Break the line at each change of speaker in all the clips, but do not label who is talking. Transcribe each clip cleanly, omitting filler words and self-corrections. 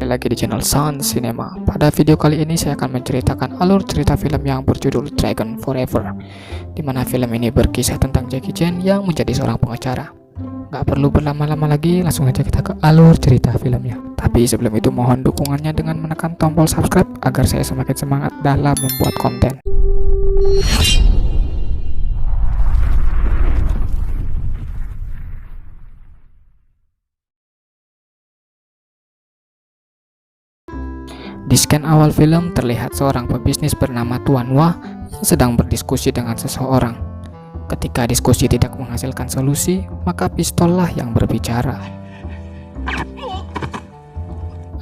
lagi di channel Sun Cinema. Pada video kali ini saya akan menceritakan alur cerita film yang berjudul Dragon Forever, di mana film ini berkisah tentang Jackie Chan yang menjadi seorang pengacara. Gak perlu berlama-lama lagi, langsung aja kita ke alur cerita filmnya. Tapi sebelum itu mohon dukungannya dengan menekan tombol subscribe agar saya semakin semangat dalam membuat konten. Di scan awal film terlihat seorang pebisnis bernama Tuan Wah yang sedang berdiskusi dengan seseorang. Ketika diskusi tidak menghasilkan solusi, maka pistollah yang berbicara.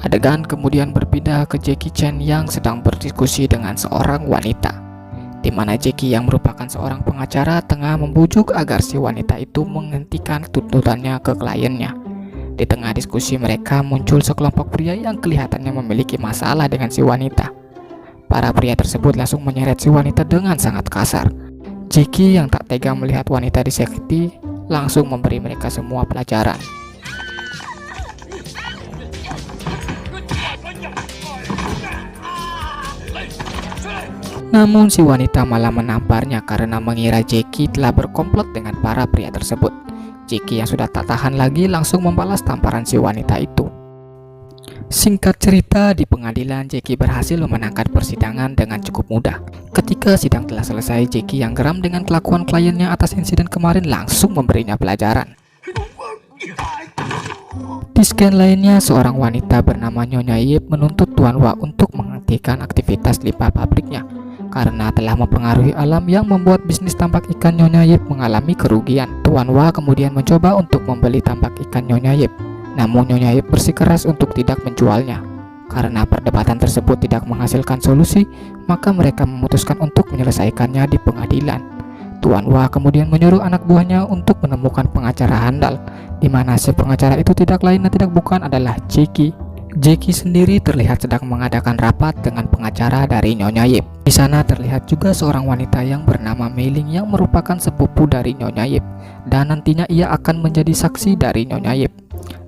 Adegan kemudian berpindah ke Jackie Chan yang sedang berdiskusi dengan seorang wanita, di mana Jackie yang merupakan seorang pengacara tengah membujuk agar si wanita itu menghentikan tuntutannya ke kliennya. Di tengah diskusi mereka muncul sekelompok pria yang kelihatannya memiliki masalah dengan si wanita. Para pria tersebut langsung menyeret si wanita dengan sangat kasar. Jackie yang tak tega melihat wanita disakiti langsung memberi mereka semua pelajaran. Namun si wanita malah menamparnya karena mengira Jackie telah berkomplot dengan para pria tersebut. Jackie yang sudah tak tahan lagi langsung membalas tamparan si wanita itu. Singkat cerita, di pengadilan Jackie berhasil memenangkan persidangan dengan cukup mudah. Ketika sidang telah selesai, Jackie yang geram dengan kelakuan kliennya atas insiden kemarin langsung memberinya pelajaran. Di scan lainnya, seorang wanita bernama Nyonya Yip menuntut Tuan Wah untuk menghentikan aktivitas limbah pabriknya karena telah mempengaruhi alam yang membuat bisnis tambak ikan Nyonya Yip mengalami kerugian. Tuan Wah kemudian mencoba untuk membeli tambak ikan Nyonya Yip, namun Nyonya Yip bersikeras untuk tidak menjualnya. Karena perdebatan tersebut tidak menghasilkan solusi, maka mereka memutuskan untuk menyelesaikannya di pengadilan. Tuan Wah kemudian menyuruh anak buahnya untuk menemukan pengacara handal, di mana si pengacara itu tidak lain dan tidak bukan adalah Jackie. Jackie sendiri terlihat sedang mengadakan rapat dengan pengacara dari Nyonya Yip. Di sana terlihat juga seorang wanita yang bernama Mei Ling yang merupakan sepupu dari Nyonya Yip, dan nantinya ia akan menjadi saksi dari Nyonya Yip.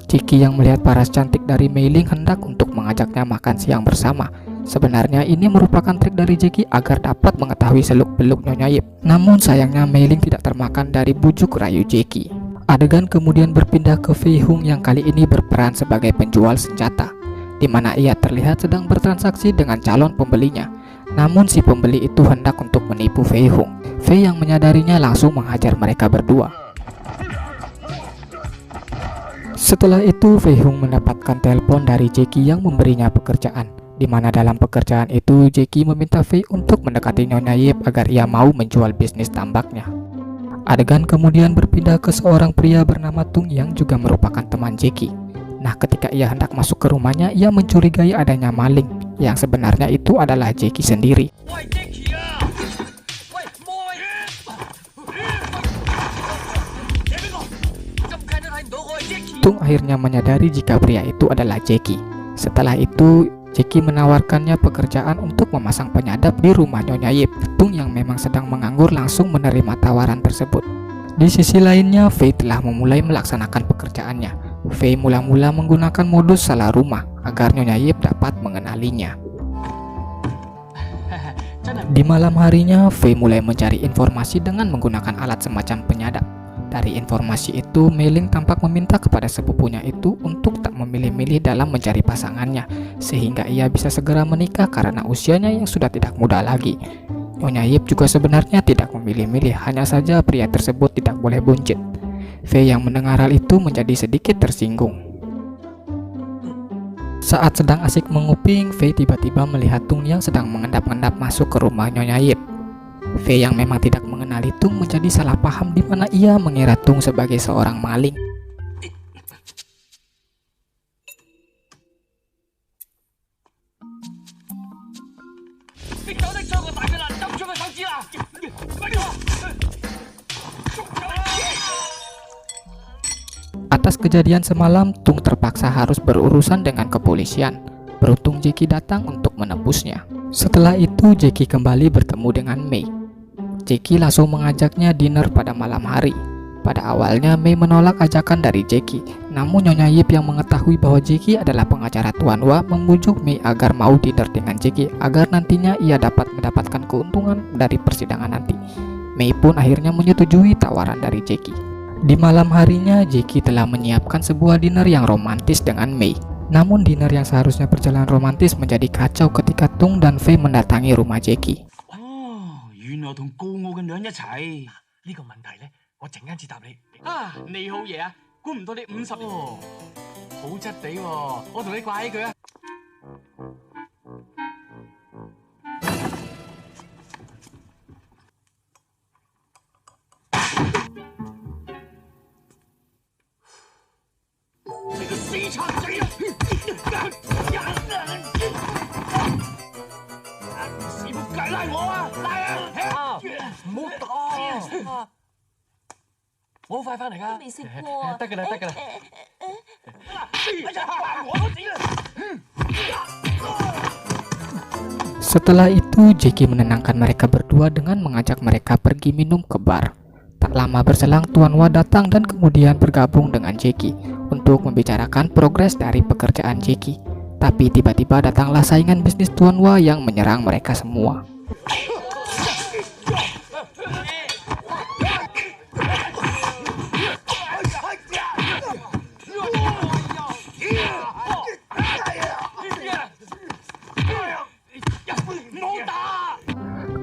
Jackie yang melihat paras cantik dari Mei Ling hendak untuk mengajaknya makan siang bersama. Sebenarnya ini merupakan trik dari Jackie agar dapat mengetahui seluk-beluk Nyonya Yip. Namun sayangnya Mei Ling tidak termakan dari bujuk rayu Jackie. Adegan kemudian berpindah ke Fei Hung yang kali ini berperan sebagai penjual senjata, di mana ia terlihat sedang bertransaksi dengan calon pembelinya. Namun si pembeli itu hendak untuk menipu Fei Hung. Fei yang menyadarinya langsung menghajar mereka berdua. Setelah itu Fei Hung mendapatkan telepon dari Jackie yang memberinya pekerjaan, di mana dalam pekerjaan itu Jackie meminta Fei untuk mendekati Nyonya Yip agar ia mau menjual bisnis tambaknya. Adegan kemudian berpindah ke seorang pria bernama Tung yang juga merupakan teman Jackie. Nah, ketika ia hendak masuk ke rumahnya, ia mencurigai adanya maling, yang sebenarnya itu adalah Jackie sendiri. Tung akhirnya menyadari jika pria itu adalah Jackie. Setelah itu, Jackie menawarkannya pekerjaan untuk memasang penyadap di rumah Nyonya Yip. Tung yang memang sedang menganggur langsung menerima tawaran tersebut. Di sisi lainnya, Fei telah memulai melaksanakan pekerjaannya. Fei mula-mula menggunakan modus salah rumah agar Nyonya Yip dapat mengenalinya. Di malam harinya, Fei mulai mencari informasi dengan menggunakan alat semacam penyadap. Dari informasi itu, Mei Ling tampak meminta kepada sepupunya itu untuk tak memilih-milih dalam mencari pasangannya, sehingga ia bisa segera menikah karena usianya yang sudah tidak muda lagi. Nyonya Yip juga sebenarnya tidak memilih-milih, hanya saja pria tersebut tidak boleh buncit. Fei yang mendengar hal itu menjadi sedikit tersinggung. Saat sedang asik menguping, Fei tiba-tiba melihat Tung yang sedang mengendap-endap masuk ke rumah Nyonya Yip. Fei yang memang tidak mengenali Tung menjadi salah paham di mana ia mengira Tung sebagai seorang maling. Atas kejadian semalam, Tung terpaksa harus berurusan dengan kepolisian. Beruntung Jackie datang untuk menebusnya. Setelah itu Jackie kembali bertemu dengan Mei. Jackie langsung mengajaknya dinner pada malam hari. Pada awalnya Mei menolak ajakan dari Jackie, namun Nyonya Yip yang mengetahui bahwa Jackie adalah pengacara Tuan Wah membujuk Mei agar mau dinner dengan Jackie agar nantinya ia dapat mendapatkan keuntungan dari persidangan nanti. Mei pun akhirnya menyetujui tawaran dari Jackie. Di malam harinya Jackie telah menyiapkan sebuah dinner yang romantis dengan Mei. Namun dinner yang seharusnya berjalan romantis menjadi kacau ketika Tung dan Fei mendatangi rumah Jackie.
原來同高傲嘅女人一齊。呢個問題呢，我陣間至答你。啊，你好嘢啊！估唔到你50好質地喎，我同你掛起佢啊！你個死賊仔啊！屎仆街拉我啊！拉啊！唔好打！我好快翻嚟㗎。未食過啊！得㗎啦，得㗎啦。哎呀，我都死啦！
Setelah itu Jackie menenangkan mereka berdua dengan mengajak mereka pergi minum ke bar. Tak lama berselang Tuan Wah datang dan kemudian bergabung dengan Jackie untuk membicarakan progres dari pekerjaan Jackie. Tapi tiba-tiba datanglah saingan bisnis Tuan Wah yang menyerang mereka semua.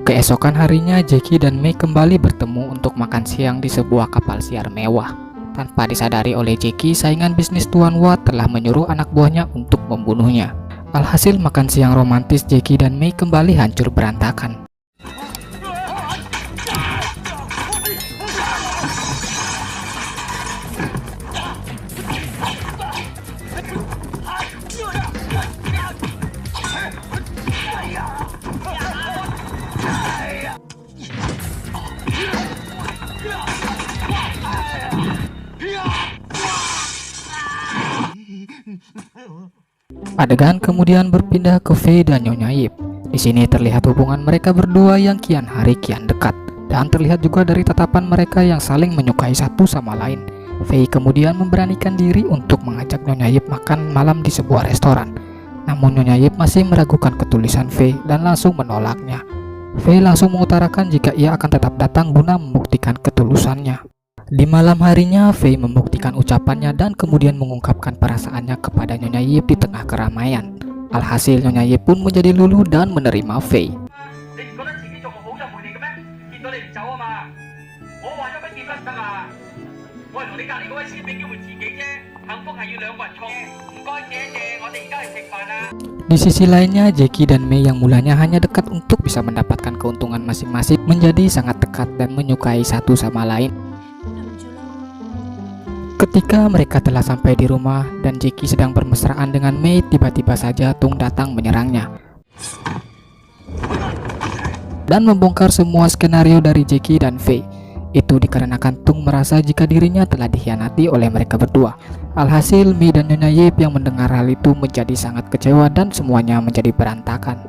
Keesokan harinya Jackie dan Mei kembali bertemu untuk makan siang di sebuah kapal siar mewah. Tanpa disadari oleh Jackie, saingan bisnis Tuan Wah telah menyuruh anak buahnya untuk membunuhnya. Alhasil makan siang romantis Jackie dan Mei kembali hancur berantakan. Adegan kemudian berpindah ke Fei dan Nyonya Yip. Di sini terlihat hubungan mereka berdua yang kian hari kian dekat, dan terlihat juga dari tatapan mereka yang saling menyukai satu sama lain. Fei kemudian memberanikan diri untuk mengajak Nyonya Yip makan malam di sebuah restoran. Namun Nyonya Yip masih meragukan ketulisan Fei dan langsung menolaknya. Fei langsung mengutarakan jika ia akan tetap datang guna membuktikan ketulusannya. Di malam harinya, Fei membuktikan ucapannya dan kemudian mengungkapkan perasaannya kepada Nyonya Yip di tengah keramaian. Alhasil Nyonya Yip pun menjadi luluh dan menerima Fei. Di sisi lainnya, Jackie dan Mei yang mulanya hanya dekat untuk bisa mendapatkan keuntungan masing-masing menjadi sangat dekat dan menyukai satu sama lain. Ketika mereka telah sampai di rumah dan Jackie sedang bermesraan dengan Mei, tiba-tiba saja Tung datang menyerangnya dan membongkar semua skenario dari Jackie dan Fei. Itu dikarenakan Tung merasa jika dirinya telah dikhianati oleh mereka berdua. Alhasil Mei dan Nyonya Yip yang mendengar hal itu menjadi sangat kecewa dan semuanya menjadi berantakan.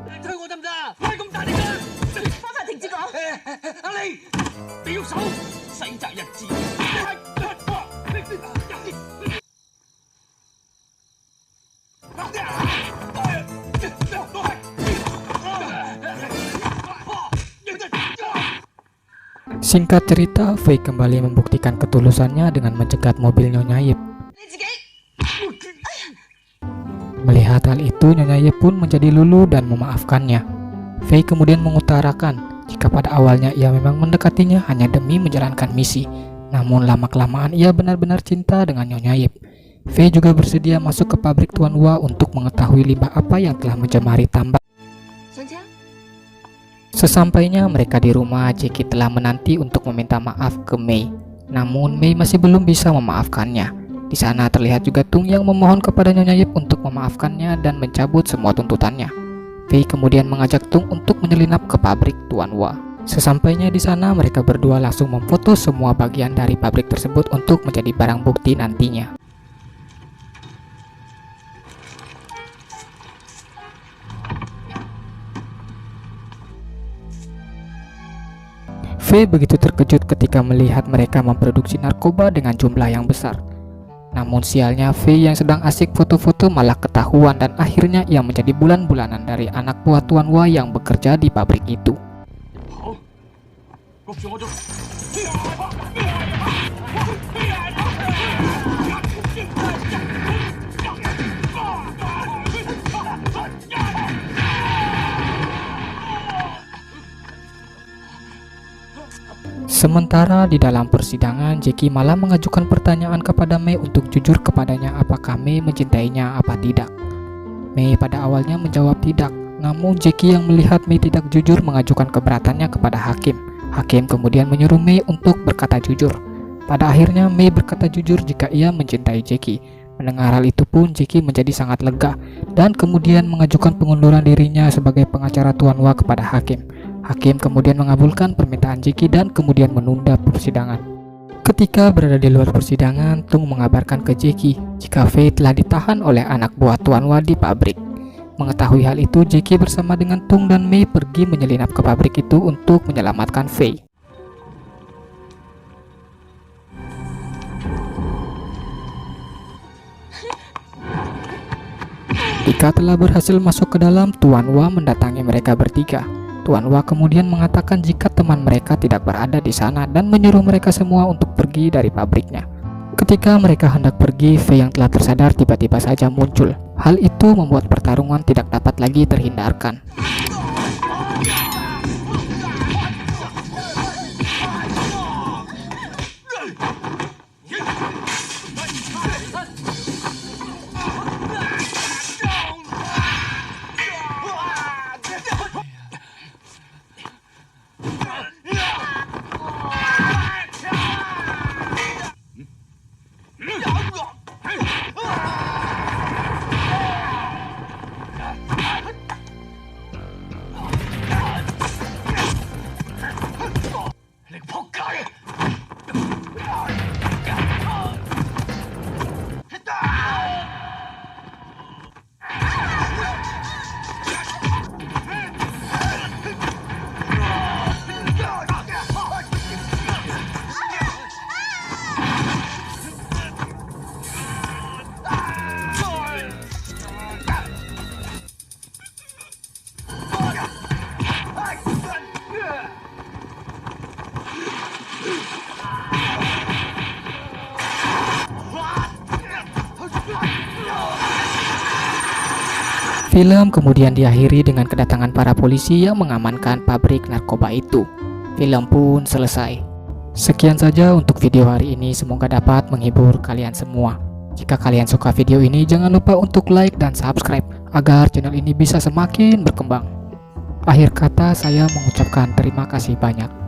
Singkat cerita, Fei kembali membuktikan ketulusannya dengan mencegat mobil Nyonya Yip. Melihat hal itu, Nyonya Yip pun menjadi luluh dan memaafkannya. Fei kemudian mengutarakan jika pada awalnya ia memang mendekatinya hanya demi menjalankan misi. Namun lama-kelamaan ia benar-benar cinta dengan Nyonya Yip. Fei juga bersedia masuk ke pabrik Tuan Wah untuk mengetahui limbah apa yang telah mencemari tambak. Sesampainya mereka di rumah, Jackie telah menanti untuk meminta maaf ke Mei. Namun Mei masih belum bisa memaafkannya. Di sana terlihat juga Tung yang memohon kepada Nyonya Yip untuk memaafkannya dan mencabut semua tuntutannya. Fei kemudian mengajak Tung untuk menyelinap ke pabrik Tuan Wah. Sesampainya di sana, mereka berdua langsung memfoto semua bagian dari pabrik tersebut untuk menjadi barang bukti nantinya. Faye begitu terkejut ketika melihat mereka memproduksi narkoba dengan jumlah yang besar. Namun sialnya, Faye yang sedang asik foto-foto malah ketahuan dan akhirnya ia menjadi bulan-bulanan dari anak buah Tuan Wah yang bekerja di pabrik itu. Sementara di dalam persidangan, Jackie malah mengajukan pertanyaan kepada Mei untuk jujur kepadanya apakah Mei mencintainya apa tidak. Mei pada awalnya menjawab tidak, namun Jackie yang melihat Mei tidak jujur mengajukan keberatannya kepada hakim. Hakim kemudian menyuruh Mei untuk berkata jujur. Pada akhirnya Mei berkata jujur jika ia mencintai Jackie. Mendengar hal itu pun Jackie menjadi sangat lega dan kemudian mengajukan pengunduran dirinya sebagai pengacara Tuan Wah kepada hakim. Hakim kemudian mengabulkan permintaan Jackie dan kemudian menunda persidangan. Ketika berada di luar persidangan, Tung mengabarkan ke Jackie jika Faye telah ditahan oleh anak buah Tuan Wah di pabrik. Mengetahui hal itu, Jackie bersama dengan Tung dan Mei pergi menyelinap ke pabrik itu untuk menyelamatkan Faye. Ketika telah berhasil masuk ke dalam, Tuan Wah mendatangi mereka bertiga. Tuan Wah kemudian mengatakan jika teman mereka tidak berada di sana dan menyuruh mereka semua untuk pergi dari pabriknya. Ketika mereka hendak pergi, Faye yang telah tersadar tiba-tiba saja muncul. Hal itu membuat pertarungan tidak dapat lagi terhindarkan. Film kemudian diakhiri dengan kedatangan para polisi yang mengamankan pabrik narkoba itu. Film pun selesai. Sekian saja untuk video hari ini, semoga dapat menghibur kalian semua. Jika kalian suka video ini, jangan lupa untuk like dan subscribe agar channel ini bisa semakin berkembang. Akhir kata, saya mengucapkan terima kasih banyak.